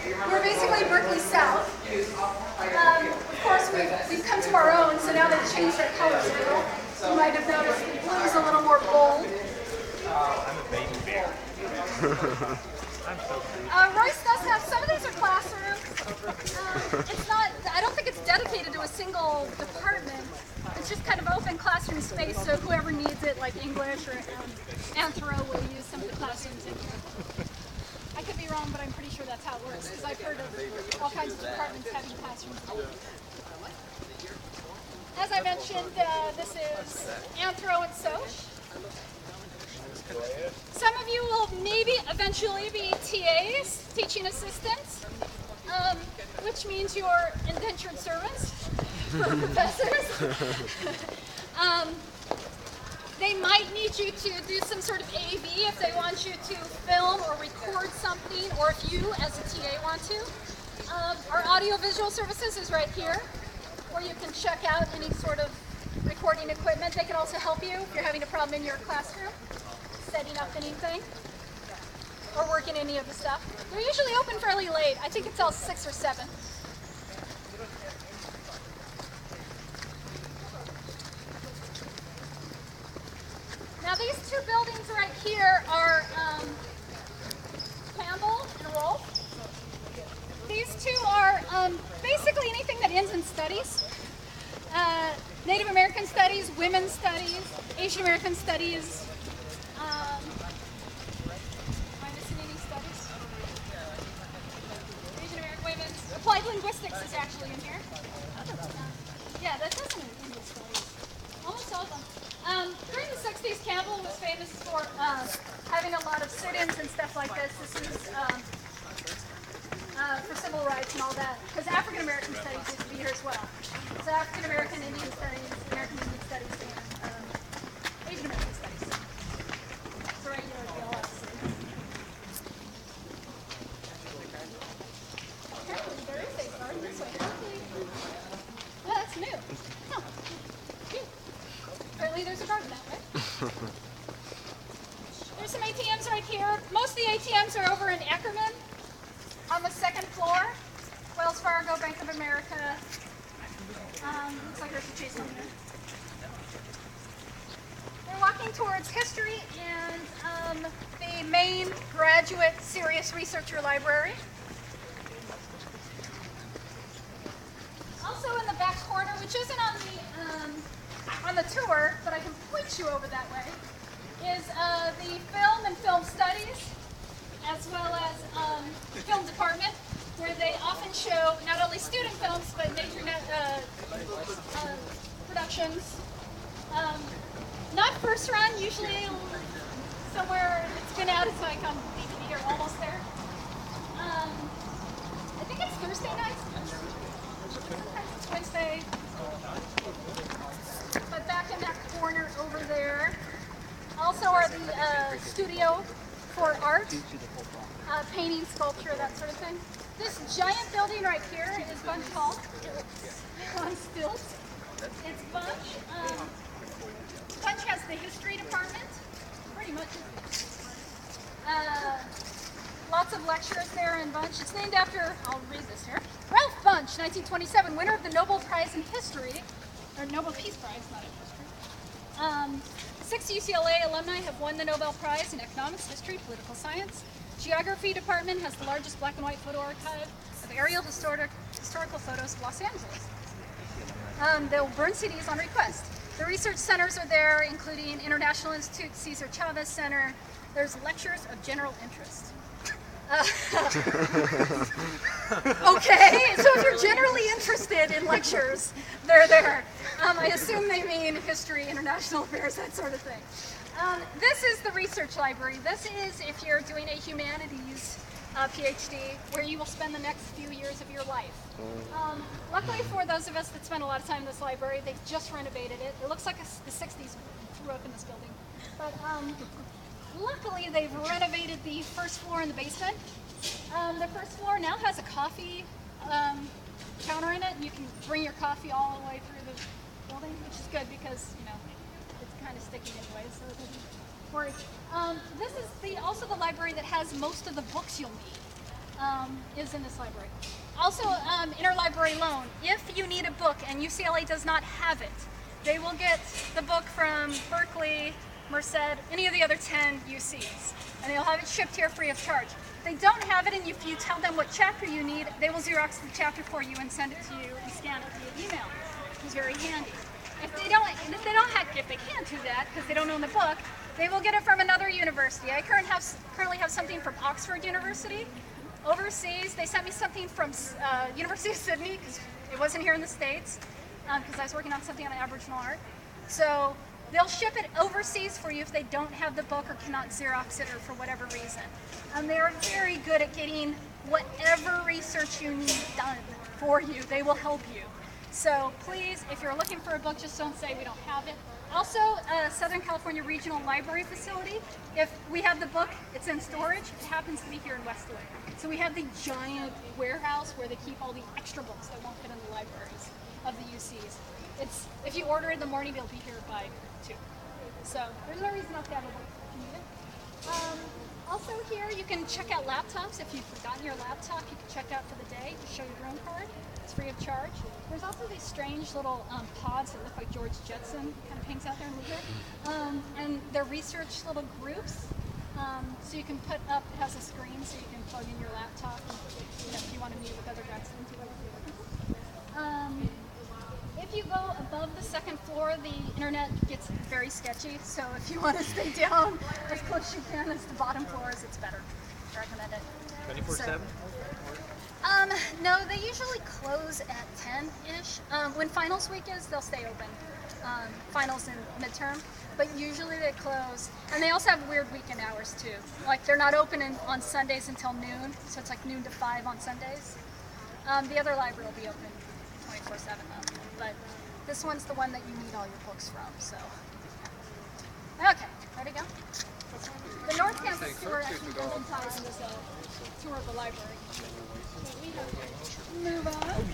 We're basically Berkeley South. Of course, we've come to our own, so now they've changed our colors a little. You might have noticed the blue is a little more bold. I'm a baby bear. I'm so cute. Royce does have, some of these are classrooms. It's not, I don't think it's dedicated to a single department. It's just kind of open classroom space, so whoever needs it, like English or Anthro, will use some of the classrooms in here. I could be wrong, but I'm pretty sure that's how it works, because I've heard of all kinds of departments having classrooms. As I mentioned, this is Anthro and Soch. Some of you will maybe eventually be TAs, teaching assistants, which means you're indentured servants for professors. They might need you to do some sort of AV if they want you to film or record something, or if you as a TA want to. Our audiovisual services is right here, where you can check out any sort of recording equipment. They can also help you if you're having a problem in your classroom, setting up anything, or working any of the stuff. They're usually open fairly late. I think until 6 or 7. Now these two buildings right here are Campbell and Rolfe. These two are basically anything that ends in studies. Native American studies, women's studies, Asian American studies. Am I missing any studies? Asian American women's. Applied linguistics is actually in here. Yeah, that doesn't include studies. Almost all of them. During the 60s, Campbell was famous for having a lot of sit-ins and stuff like this. This is for civil rights and all that, because African American studies used to be here as well. So African American Indian studies, American Indian studies, and Asian American studies. So right here would be all us. Apparently there is a garden this way. Oh, that's new. Huh. Cute. Apparently there's a garden that way. There's some ATMs right here. Most of the ATMs are over in Eckerman on the 2nd floor. Wells Fargo, Bank of America. Looks like there's a Chase on there. We're walking towards history and the main graduate serious researcher library. Also in the back corner, which isn't on the tour, but I can point you over that way, is the film and film studies, as well as film department, where they often show not only student films, but major productions. Not first run, usually somewhere it's been out, it's like on DVD or almost there. I think it's Thursday nights. Sometimes it's Wednesday. But back in that corner over there, also are the studio for art, painting, sculpture, that sort of thing. This giant building right here is Bunch Hall on stilts. It's Bunch. Bunch has the history department, pretty much. Lots of lectures there in Bunch. It's named after, I'll read this here, Ralph Bunch, 1927, winner of the Nobel Prize in History, or Nobel Peace Prize, not in history. 6 UCLA alumni have won the Nobel Prize in Economics, History, Political Science. Geography department has the largest black and white photo archive of aerial historical photos of Los Angeles. They'll burn CDs on request. The research centers are there, including International Institute, Cesar Chavez Center. There's lectures of general interest. Okay, so if you're generally interested in lectures, they're there. I assume they mean history, international affairs, that sort of thing. This is the research library. This is if you're doing a humanities PhD, where you will spend the next few years of your life. Luckily for those of us that spend a lot of time in this library, they just renovated it. It looks like the 60s grew up in this building. But luckily they've renovated the first floor and the basement. The first floor now has a coffee counter in it, and you can bring your coffee all the way through the building, which is good because, you know, it's kind of sticky anyway, so it doesn't worry. This is also the library that has most of the books you'll need. is in this library. Also, interlibrary loan. If you need a book and UCLA does not have it, they will get the book from Berkeley, Merced, any of the other 10 UCs, and they'll have it shipped here free of charge. If they don't have it, and if you tell them what chapter you need, they will Xerox the chapter for you and send it to you and scan it via email, which is very handy. If they can't do that because they don't own the book, they will get it from another university. I currently have something from Oxford University. Overseas, they sent me something from University of Sydney because it wasn't here in the States because I was working on something on Aboriginal art. So they'll ship it overseas for you if they don't have the book or cannot Xerox it or for whatever reason. And they are very good at getting whatever research you need done for you. They will help you. So please, if you're looking for a book, just don't say we don't have it. Also, Southern California Regional Library Facility, if we have the book, it's in storage. It happens to be here in Westwood. So we have the giant warehouse where they keep all the extra books that won't fit in the libraries of the UCs. If you order in the morning, they'll be here by 2. So there's no reason not to have a book if you need it. Also here, you can check out laptops. If you've forgotten your laptop, you can check out for the day to show your drone card. It's free of charge. There's also these strange little pods that look like George Jetson kind of hangs out there in the here. And they're research little groups. So you can put up, it has a screen so you can plug in your laptop and, if you want to meet with other grad students or whatever you're looking for. If you go above the second floor, the internet gets very sketchy. So if you want to stay down as close as you can as the bottom floors, it's better. I recommend it. 24/7? No, they usually close at 10-ish. When finals week is, they'll stay open. Finals and midterm, but usually they close. And they also have weird weekend hours too. Like they're not open on Sundays until noon, so it's like noon to 5 on Sundays. The other library will be open 24/7 though. But this one's the one that you need all your books from, so. Okay, ready to go? The North Campus tour actually doesn't tie into this tour of the library.